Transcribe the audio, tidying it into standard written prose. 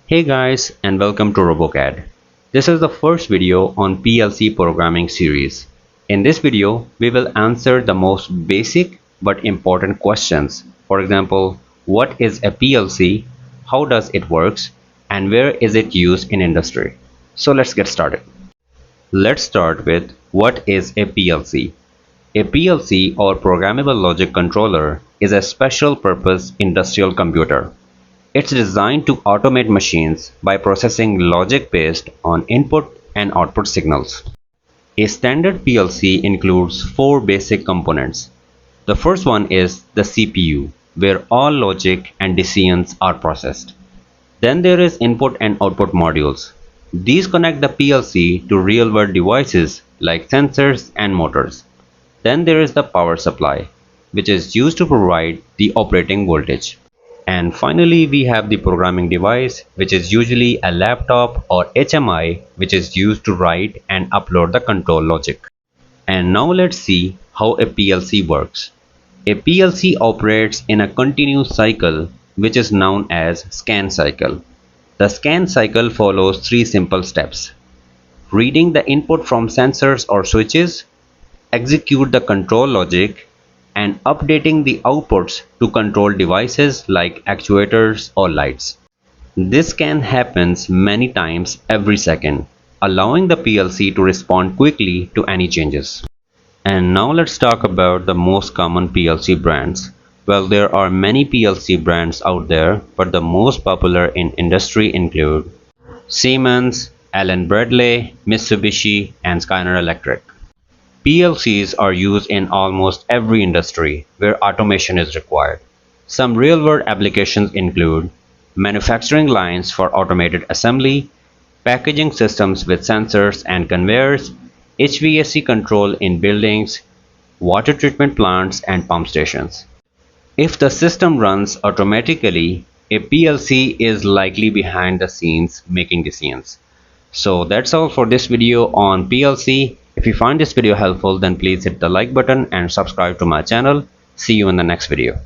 Hey guys, and welcome to RoboCAD. This is the first video on PLC programming series. In this video, we will answer the most basic but important questions. For example, what is a PLC, how does it works, and where is it used in industry? So let's get started. Let's start with what is a PLC. A PLC or Programmable Logic Controller is a special purpose industrial computer. It's designed to automate machines by processing logic based on input and output signals. A standard PLC includes four basic components. The first one is the CPU, where all logic and decisions are processed. Then there is input and output modules. These connect the PLC to real-world devices like sensors and motors. Then there is the power supply, which is used to provide the operating voltage. And finally, we have the programming device, which is usually a laptop or HMI, which is used to write and upload the control logic. And now let's see how a PLC works. A PLC operates in a continuous cycle, which is known as scan cycle. The scan cycle follows three simple steps: reading the input from sensors or switches, execute the control logic, and updating the outputs to control devices like actuators or lights. This can happen many times every second, allowing the PLC to respond quickly to any changes. And now let's talk about the most common PLC brands. Well, there are many PLC brands out there, but the most popular in industry include Siemens, Allen Bradley, Mitsubishi, and Skyner Electric. PLCs are used in almost every industry where automation is required. Some real-world applications include manufacturing lines for automated assembly, packaging systems with sensors and conveyors, HVAC control in buildings, water treatment plants, and pump stations. If the system runs automatically, a PLC is likely behind the scenes making decisions. So that's all for this video on PLC. If you find this video helpful, then please hit the like button and subscribe to my channel. See you in the next video.